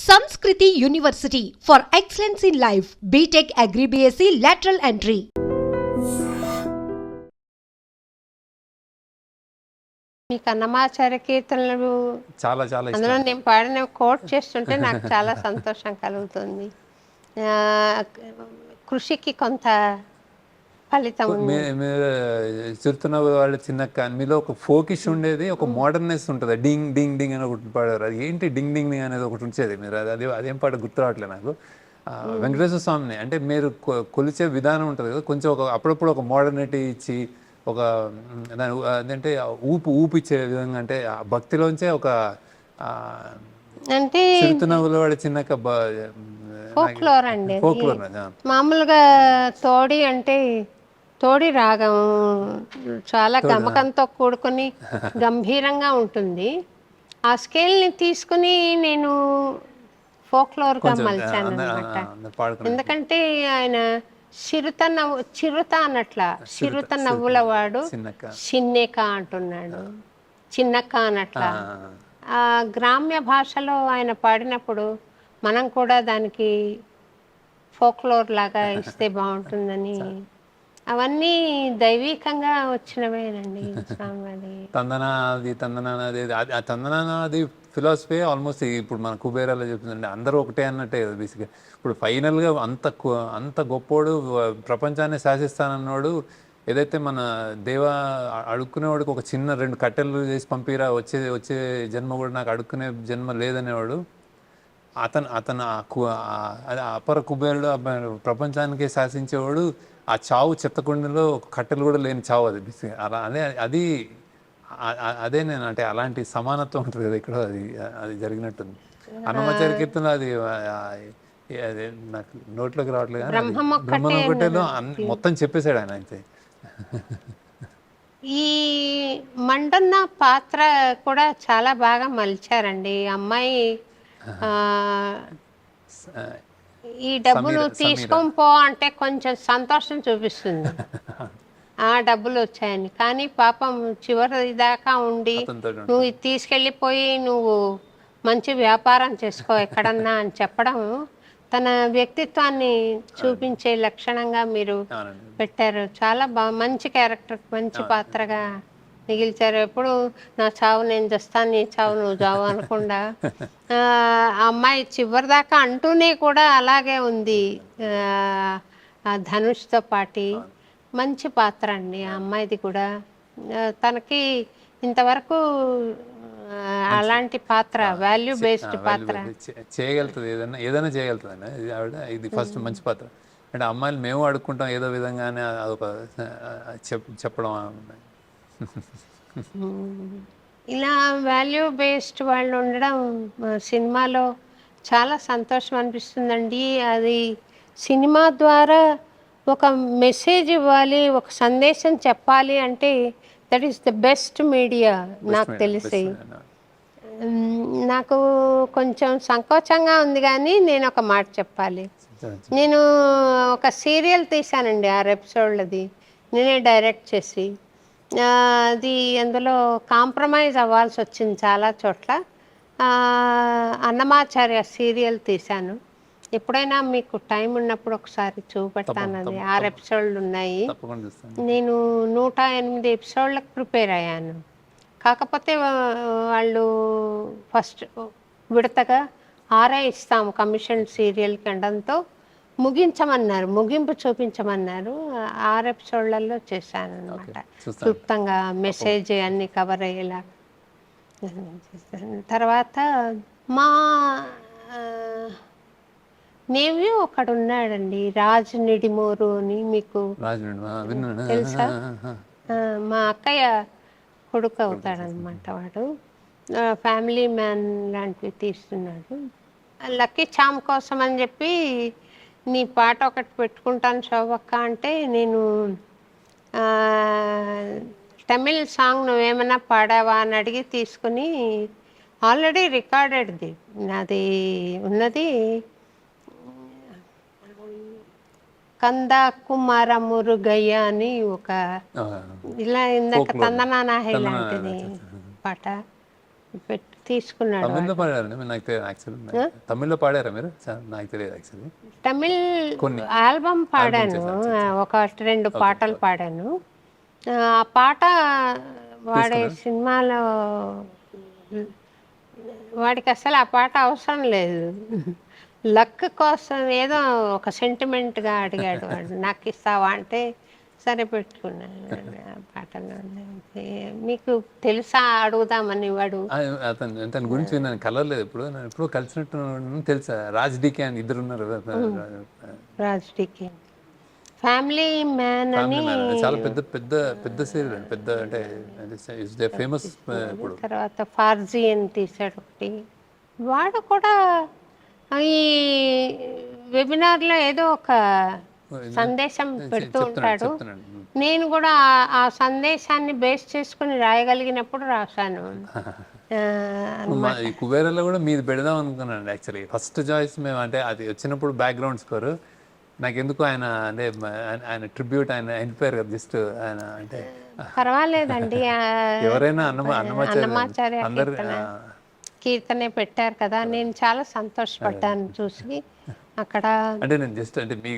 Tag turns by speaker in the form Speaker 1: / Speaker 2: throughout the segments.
Speaker 1: Sanskriti University for excellence in life. BTech Agri BSc lateral entry.
Speaker 2: మీకు అన్నమాచార్య కీర్తనలు
Speaker 3: చాలా చాలా
Speaker 2: అందులో నేను పాడిన కోట్ చేస్తుంటే నాకు చాలా సంతోషం కలుగుతుంది. కృషికి కొంత ఫలితం ఉంది.
Speaker 3: మీరు చెప్తున్న వాళ్ళు చిన్నక్క మీలో ఒక ఫోకిష్ ఉండేది, ఒక మోడర్నెస్ ఉంటుంది. డింగ్ డింగ్ డింగ్ అని ఒకటి పాడారు. అది ఏంటి డింగ్ డింగ్ డింగ్ అనేది ఒకటి ఉంచేది. మీరు అదేం పాట గుర్తు రావట్లేదు నాకు. వెంకటేశ్వర స్వామిని అంటే మీరు కొలిచే విధానం ఉంటుంది కదా, కొంచెం ఒక అప్పుడప్పుడు ఒక మోడర్నిటీ ఇచ్చి ఒక దాని అదంటే ఊపిచ్చే విధంగా, అంటే ఆ భక్తిలోంచే ఒక
Speaker 2: అంటే
Speaker 3: చిరుతునవ్వుల వాడి చిన్నక్క
Speaker 2: ఫోక్లోర్ అండి.
Speaker 3: ఫోక్లోర్
Speaker 2: మామూలుగా తోడి అంటే తోడి రాగం చాలా గమకంతో కూడుకొని గంభీరంగా ఉంటుంది. ఆ స్కేల్ని తీసుకుని నేను ఫోక్లోర్గా మలిచాను అనమాట. ఎందుకంటే ఆయన చిరుత అన్నట్ల చిరుత నవ్వుల వాడు చిన్నెక అంటున్నాడు, చిన్నక్క అన్నట్ల. ఆ గ్రామ్య భాషలో ఆయన పాడినప్పుడు మనం కూడా దానికి ఫోక్లోర్ లాగా ఇస్తే బాగుంటుందని, అవన్నీ దైవీకంగా వచ్చినవేనండి.
Speaker 3: తందనాది ఫిలాసఫీ ఆల్మోస్ట్ ఇప్పుడు మన కుబేరాలో చెప్తుందండి, అందరూ ఒకటే అన్నట్టే కదా బేసిక్గా. ఇప్పుడు ఫైనల్గా అంత గొప్పోడు, ప్రపంచాన్ని శాసిస్తానన్నాడు, ఏదైతే మన అడుక్కునేవాడికి ఒక చిన్న 2 కట్టెలు చేసి పంపిరా, వచ్చే జన్మ కూడా నాకు అడుక్కునే జన్మ లేదనేవాడు. అతను అపర కుబేరుడు, ప్రపంచానికి శాసించేవాడు. ఆ చావు చెత్తకుండలో కట్టెలు కూడా లేని చావు అది అలా. అదే నేను అంటే అలాంటి సమానత్వం ఉంటుంది కదా ఇక్కడ, అది జరిగినట్టుంది. అన్నమాచార్య కీర్తన అది నాకు నోట్లోకి రావట్లేదు, బ్రహ్మనొకటేలో మొత్తం చెప్పేశాడు ఆయన. అయితే
Speaker 2: ఈ మండన్న పాత్ర కూడా చాలా బాగా మలిచారండి. అమ్మాయి ఈ డబ్బులు తీసుకొని పో అంటే కొంచెం సంతోషం చూపిస్తుంది, ఆ డబ్బులు వచ్చాయని. కానీ పాపం చివరి దాకా ఉండి నువ్వు ఇది తీసుకెళ్ళిపోయి నువ్వు మంచి వ్యాపారం చేసుకో ఎక్కడన్నా అని చెప్పడం తన వ్యక్తిత్వాన్ని చూపించే లక్షణంగా మీరు పెట్టారు. చాలా మంచి క్యారెక్టర్, మంచి పాత్రగా మిగిల్చారు. ఎప్పుడు నా చావు నేను చేస్తాను, నీ చావు నువ్వు చావు అనకుండా ఆ అమ్మాయి చివరి దాకా అంటూనే కూడా అలాగే ఉంది. ధనుష్తో పాటి మంచి పాత్ర అండి ఆ అమ్మాయిది కూడా. తనకి ఇంతవరకు అలాంటి పాత్ర, వాల్యూ బేస్డ్ పాత్ర
Speaker 3: చేయగలుగుతుంది, ఏదైనా చేయగలుగుతుంది అండి ఆవిడ. ఇది ఫస్ట్ మంచి పాత్ర. అంటే అమ్మాయిలు మేము అడుక్కుంటాం ఏదో విధంగానే, అదొక చెప్పడం.
Speaker 2: ఇలా వాల్యూ బేస్డ్ వాళ్ళు ఉండడం సినిమాలో చాలా సంతోషం అనిపిస్తుందండి. అది సినిమా ద్వారా ఒక మెసేజ్ ఇవ్వాలి, ఒక సందేశం చెప్పాలి అంటే that is the best media నాకు తెలిసి. నాకు కొంచెం సంకోచంగా ఉంది కానీ నేను ఒక మాట చెప్పాలి. నేను ఒక సీరియల్ తీశానండి, 6 ఎపిసోడ్లది నేనే డైరెక్ట్ చేసి. అది అందులో కాంప్రమైజ్ అవ్వాల్సి వచ్చింది చాలా చోట్ల. అన్నమాచార్య సీరియల్ తీశాను. ఎప్పుడైనా మీకు టైం ఉన్నప్పుడు ఒకసారి చూపెడతాను. అది 6 ఎపిసోడ్లు ఉన్నాయి. నేను 108 ఎపిసోడ్లకు ప్రిపేర్ అయ్యాను. కాకపోతే వాళ్ళు ఫస్ట్ విడతగా 6 ఇస్తాము కమిషన్ సీరియల్కి అనడంతో ముగించమన్నారు, ముగింపు చూపించమన్నారు. 6 ఎపిసోడ్లలో చేశాను అనమాట. క్లుప్తంగా మెసేజ్ అన్ని కవర్ అయ్యేలా. తర్వాత మా నేవ్యూ ఒకడు ఉన్నాడండి, రాజు నిడిమోరు అని, మీకు తెలుసా? మా అక్కయ్య కొడుకు అవుతాడనమాట వాడు. ఫ్యామిలీ మ్యాన్ లాంటివి తీస్తున్నాడు. లక్కీ చామ్ కోసం అని చెప్పి నీ పాట ఒకటి పెట్టుకుంటాను శోభక్క అంటే, నేను తమిళ్ సాంగ్ నువ్వేమైనా పాడావా అని అడిగి తీసుకుని, ఆల్రెడీ రికార్డెడ్ది నాది ఉన్నది, కందా కుమార మురుగయ్య అని ఒక ఇలా ఇందాక తందనానాహి లాంటిది పాట తీసుకున్నాడు.
Speaker 3: తమిళ్లో పాడారండి నాకు తెలియదు యాక్చువల్లీ. తమిళ్లో పాడారా మీరు? నాకు తెలియదు యాక్చువల్లీ.
Speaker 2: తమిళ్ ఆల్బమ్ పాడాను, ఒకటి 2 పాటలు పాడాను. ఆ పాట వాడే సినిమాలో వాడికి అసలు ఆ పాట అవసరం లేదు. లక్ కోసం ఏదో ఒక సెంటిమెంట్గా అడిగాడు వాడు, నాకు ఇస్తావా అంటే సరే పెట్టుకున్నాను ఆ పాటలో. మీకు తెలుసా అడుగుదామని వాడు.
Speaker 3: తన గురించి విన్నాను, కలవలేదు ఎప్పుడు, నేను ఎప్పుడు కలిసినట్టు తెలుసా. రాజ్ డికే అని ఇద్దరు ఉన్నారు.
Speaker 2: రాజ్ డికే ఫ్యామిలీ మ్యాన్ అని
Speaker 3: చాలా పెద్ద పెద్ద పెద్ద సీరియల్ అండి, పెద్ద అంటే ఫేమస్.
Speaker 2: తర్వాత ఫార్జీ అని తీసాడు ఒకటి. వాడు కూడా ఈ వెబినార్లో ఏదో ఒక సందేశం పెడుతూ ఉంటాడు. నేను కూడా ఆ సందేశాన్ని బేస్ చేసుకుని రాయగలిగినప్పుడు రాశాను.
Speaker 3: ఈ కుబేరాలో కూడా మీది పెడదాం అనుకున్నాను యాక్చువల్లీ. ఫస్ట్ చాయిస్ మేము, అంటే అది వచ్చినప్పుడు బ్యాక్గ్రౌండ్ స్కోర్ నాకు ఎందుకు ఆయన అంటే ఆయన ట్రిబ్యూట్, ఆయన ఎండిపోయారు కదా జస్ట్ ఆయన, అంటే
Speaker 2: పర్వాలేదండి.
Speaker 3: ఎవరైనా అన్నమాచార్య అందరు
Speaker 2: కీర్తనే పెట్టారు కదా, నేను చాలా సంతోషపడ్డాను చూసి అక్కడ.
Speaker 3: అంటే నేను జస్ట్ అంటే మీ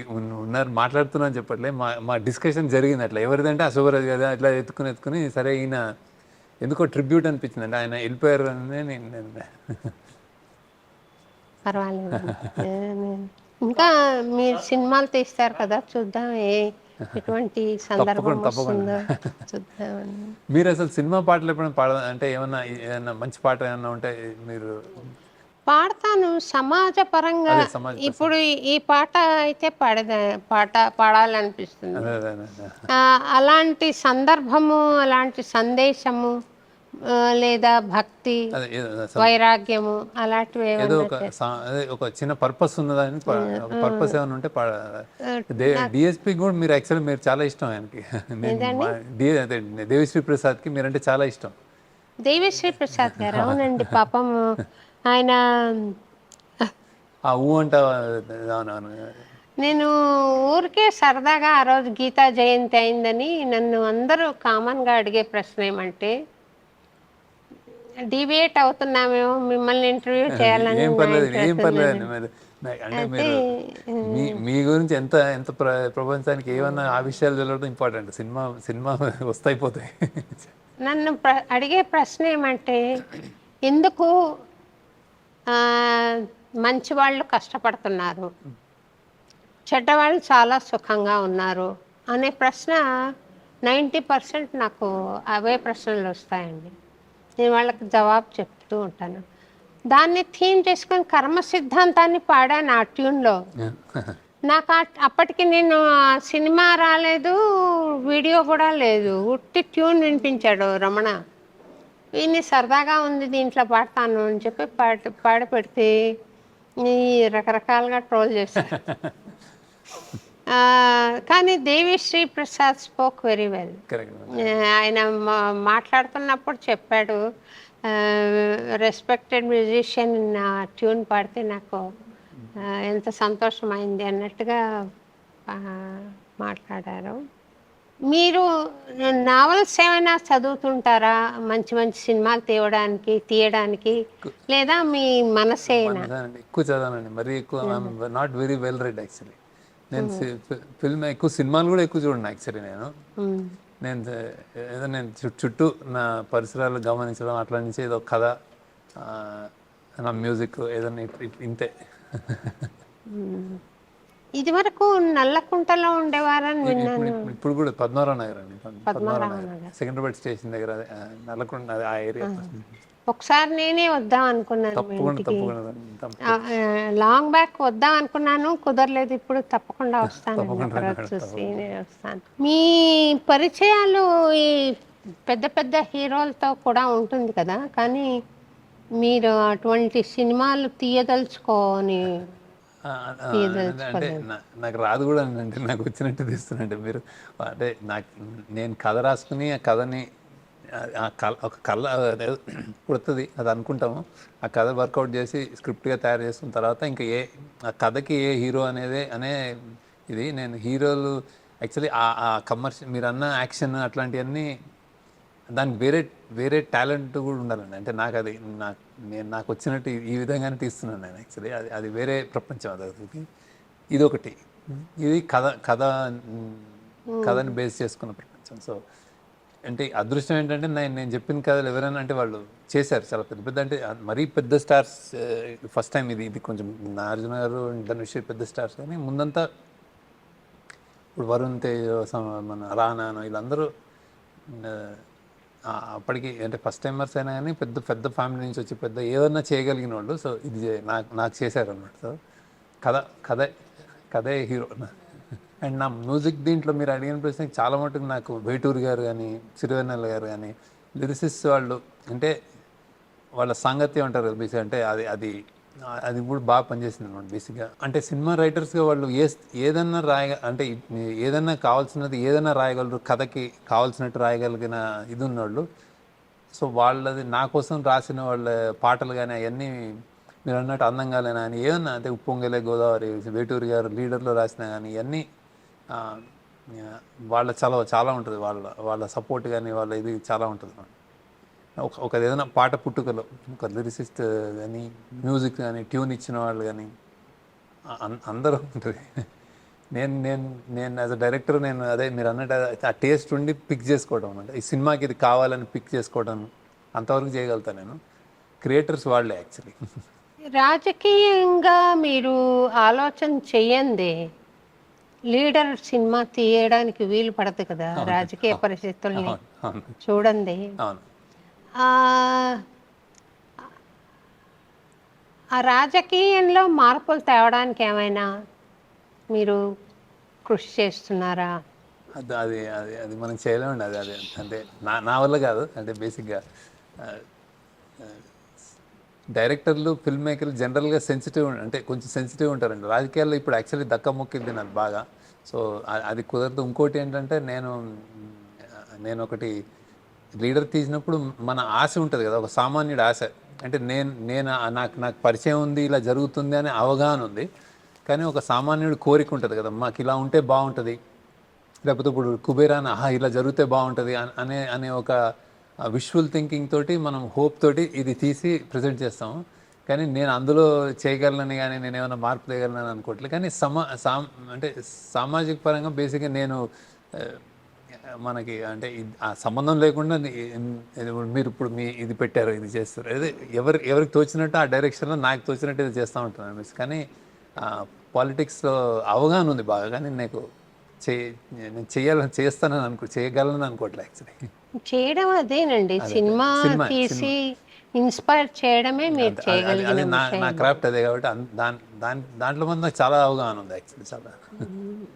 Speaker 3: ఉన్నారు మాట్లాడుతున్నాను చెప్పట్లే, మా డిస్కషన్ జరిగింది అట్లా. ఎవరిదంటే అశోభరాజ్ కదా, ఇట్లా ఎత్తుకుని సరే ఈయన ఎందుకో ట్రిబ్యూట్ అనిపించింది, అంటే ఆయన వెళ్ళిపోయారు అని నేను.
Speaker 2: పర్వాలేదు. ఇంకా మీరు సినిమాలు తీస్తారు కదా, చూద్దాం ఎటువంటి సందర్భం వస్తుందో చూద్దామని.
Speaker 3: మీరు అసలు సినిమా పాటలు ఎప్పుడైనా అంటే ఏమన్నా మంచి పాట ఏమన్నా ఉంటే మీరు?
Speaker 2: పాడతాను సమాజ పరంగా. ఇప్పుడు ఈ పాట అయితే పాడాలనిపిస్తుంది. అలాంటి సందర్భము, అలాంటి సందేశము లేదా భక్తి, వైరాగ్యము అలాంటివి
Speaker 3: ఒక చిన్న పర్పస్ ఉన్నదని, పర్పస్ ఏమైనా ఉంటే డిఎస్పీ కూడా మీరు యాక్చువల్లీ మీరు చాలా ఇష్టం ఆయనకి. దేవిశ్రీ ప్రసాద్కి మీరంటే చాలా ఇష్టం.
Speaker 2: దేవిశ్రీ ప్రసాద్ గారు, అవునండి. పాపం ఆయన నేను ఊరికే సరదాగా ఆ రోజు గీతా జయంతి అయిందని నన్ను అందరూ కామన్గా అడిగే ప్రశ్న ఏమంటే, డిబేట్ అవుతున్నామేమో, మిమ్మల్ని ఇంటర్వ్యూ చేయాలని.
Speaker 3: అంటే మీ గురించి ఎంత ప్రపంచానికి ఏమన్నా ఆ విషయాలు తెలియడం ఇంపార్టెంట్. సినిమా వస్తాయిపోతాయి.
Speaker 2: నన్ను అడిగే ప్రశ్న ఏమంటే, ఎందుకు మంచి వాళ్ళు కష్టపడుతున్నారు, చెడ్డవాళ్ళు చాలా సుఖంగా ఉన్నారు అనే ప్రశ్న 90% నాకు అవే ప్రశ్నలు వస్తాయండి. నేను వాళ్ళకి జవాబు చెప్తూ ఉంటాను. దాన్ని థీమ్ చేసుకొని కర్మ సిద్ధాంతాన్ని పాడాను ఆ ట్యూన్లో. నాకు అప్పటికి నేను సినిమా రాలేదు, వీడియో కూడా లేదు, ఉట్టి ట్యూన్ వినిపించాడు రమణ. ఇన్ని సరదాగా ఉంది, దీంట్లో పాడతాను అని చెప్పి పాడి పెడితే రకరకాలుగా ట్రోల్ చేశారు. కానీ Devi Sri Prasad spoke very well. ఆయన మాట్లాడుతున్నప్పుడు చెప్పాడు, రెస్పెక్టెడ్ మ్యూజిషియన్ నా ట్యూన్ పాడితే నాకు ఎంత సంతోషమైంది అన్నట్టుగా మాట్లాడారు. మీరు నావల్స్ ఏమైనా చదువుతుంటారా మంచి మంచి సినిమాలు తీయడానికి, లేదా మీ మనసేనా?
Speaker 3: ఎక్కువ చదవనండి, మరి ఎక్కువ not very well read actually. నేను ఫిల్మ్ ఎక్కువ, సినిమాలు కూడా ఎక్కువ చూడండి యాక్చువల్లీ. నేను చుట్టూ నా పరిసరాలు గమనించడం, అట్లా నుంచి ఏదో కథ, నా మ్యూజిక్ ఏదన్నా ఇంతే.
Speaker 2: ఇది వరకు నల్లకుంటలో ఉండేవారని విన్నాను.
Speaker 3: ఇప్పుడు కూడా పద్మనాభ నగర్ అండి, సికింద్రాబాద్ స్టేషన్ దగ్గర నల్లకుంట ఆ ఏరియా.
Speaker 2: ఒకసారి నేనే వద్దాం అనుకున్నాను, లాంగ్ బ్యాక్ వద్దాం అనుకున్నాను, కుదరలేదు. ఇప్పుడు తప్పకుండా వస్తాను, చూసి వస్తాను. మీ పరిచయాలు ఈ పెద్ద పెద్ద హీరోలతో కూడా ఉంటుంది కదా, కానీ మీరు అటువంటి సినిమాలు తీయదలుచుకోని?
Speaker 3: అంటే నాకు రాదు కూడా అంటే, నాకు వచ్చినట్టు తీస్తున్నట్టే మీరు. అంటే నేను కథ రాసుకుని ఆ కథని ఒక కళ పుడుతుంది, అది అనుకుంటాము. ఆ కథ వర్కౌట్ చేసి స్క్రిప్ట్గా తయారు చేసుకున్న తర్వాత ఇంకా ఆ కథకి ఏ హీరో అనే ఇది. నేను హీరోలు యాక్చువల్లీ ఆ కమర్షియల్ మీరు అన్న యాక్షన్ అట్లాంటివన్నీ దానికి వేరే టాలెంట్ కూడా ఉండాలండి. అంటే నాకు నేను నాకు వచ్చినట్టు ఈ విధంగానే తీస్తున్నాను నేను యాక్చువల్లీ. అది అది వేరే ప్రపంచం అది. ఇదొకటి. ఇది కథని బేస్ చేసుకున్న ప్రపంచం. సో అంటే అదృష్టం ఏంటంటే నేను చెప్పిన కథలు ఎవరైనా అంటే వాళ్ళు చేశారు చాలా పెద్ద పెద్ద, అంటే మరీ పెద్ద స్టార్స్. ఫస్ట్ టైం ఇది కొంచెం నాగార్జున గారు, ధనుష్ పెద్ద స్టార్స్, కానీ ముందంతా ఇప్పుడు వరుణ్ తేజ్, మన రానాను, వీళ్ళందరూ అప్పటికి అంటే ఫస్ట్ టైమర్స్ అయినా కానీ పెద్ద పెద్ద ఫ్యామిలీ నుంచి వచ్చి పెద్ద ఏదన్నా చేయగలిగిన వాళ్ళు. సో ఇది నాకు చేశారు అన్నమాట. సో కథే హీరో. అండ్ నా మ్యూజిక్ దీంట్లో మీరు అడిగిన ప్రశ్నకి చాలా మటుకు నాకు వేటూరు గారు కానీ, సిరివెన్నెల గారు కానీ, లిరిసిస్ట్ వాళ్ళు, అంటే వాళ్ళ సాంగత్యం అంటారు కదా బేసిక్గా, అంటే అది కూడా బాగా పనిచేసింది అనమాట బేసిక్గా. అంటే సినిమా రైటర్స్గా వాళ్ళు ఏదన్నా అంటే ఏదన్నా కావాల్సినది ఏదైనా రాయగలరు, కథకి కావాల్సినట్టు రాయగలిగిన ఇది ఉన్నవాళ్ళు. సో వాళ్ళది నా కోసం రాసిన వాళ్ళ పాటలు కానీ అవన్నీ మీరు అన్నట్టు అందంగాలేనా అని ఏమన్నా, అంటే ఉప్పొంగలే గోదావరి, వేటూరు గారు లీడర్లో రాసిన కానీ ఇవన్నీ వాళ్ళ చలవ చాలా ఉంటుంది. వాళ్ళ సపోర్ట్ కానీ వాళ్ళ ఇది చాలా ఉంటుంది. ఒక ఏదైనా పాట పుట్టుకలో ఒక లిరిసిస్ట్ కానీ, మ్యూజిక్ కానీ, ట్యూన్ ఇచ్చిన వాళ్ళు కానీ అందరూ ఉంటుంది. నేను యాజ్ అ డైరెక్టర్ నేను అదే మీరు అన్నట్టు ఆ టేస్ట్ ఉండి పిక్ చేసుకోవడం అనమాట. ఈ సినిమాకి ఇది కావాలని పిక్ చేసుకోవడం అంతవరకు చేయగలుగుతాను నేను. క్రియేటర్స్ వాళ్ళే యాక్చువల్లీ.
Speaker 2: రాజకీయంగా మీరు ఆలోచన చెయ్యండి, లీడర్ సినిమా తీయడానికి వీలు పడదు కదా రాజకీయ పరిస్థితుల్ని చూడండి. ఆ రాజకీయంలో మార్పులు తేవడానికి ఏమైనా మీరు కృషి చేస్తున్నారా?
Speaker 3: అది మనం చేయలేమండి. అది అంటే నా వల్ల కాదు. అంటే బేసిక్గా డైరెక్టర్లు, ఫిల్మ్ మేకర్లు జనరల్గా సెన్సిటివ్, అంటే కొంచెం సెన్సిటివ్ ఉంటారండి. రాజకీయాల్లో ఇప్పుడు యాక్చువల్లీ దక్కముక్కింది నాకు బాగా. సో అది కుదరదు. ఇంకోటి ఏంటంటే నేను ఒకటి లీడర్ తీసినప్పుడు మన ఆశ ఉంటుంది కదా, ఒక సామాన్యుడి ఆశ. అంటే నాకు పరిచయం ఉంది, ఇలా జరుగుతుంది అనే అవగాహన ఉంది. కానీ ఒక సామాన్యుడి కోరిక ఉంటుంది కదా, మాకు ఇలా ఉంటే బాగుంటుంది, లేకపోతే ఇప్పుడు కుబేరాన ఇలా జరిగితే బాగుంటుంది అనే ఒక విజువల్ థింకింగ్ తోటి మనం హోప్ తోటి ఇది తీసి ప్రజెంట్ చేస్తాము. కానీ నేను అందులో చేయగలనని కానీ నేను ఏమైనా మార్పు చేయగలనని అనుకోవట్లేదు. కానీ అంటే సామాజిక పరంగా బేసిక్గా నేను మనకి అంటే ఆ సంబంధం లేకుండా మీరు ఇప్పుడు ఇది పెట్టారు, ఇది చేస్తారు, అదే ఎవరికి తోచినట్టు ఆ డైరెక్షన్లో నాకు తోచినట్టు ఇది చేస్తూ ఉంటాను. కానీ పాలిటిక్స్లో అవగాహన ఉంది బాగా, కానీ నేను చేయగలను అనుకోవట్లేదు యాక్చువల్లీ.
Speaker 2: చేయడం అదేనండి, సినిమా తీసి ఇన్స్పైర్ చేయడమే మీరు చేయగలిగిన
Speaker 3: నా క్రాఫ్ట్ అదే కాబట్టి దాంట్లో మంది నాకు చాలా అవగాహన ఉంది యాక్చువల్లీ చాలా.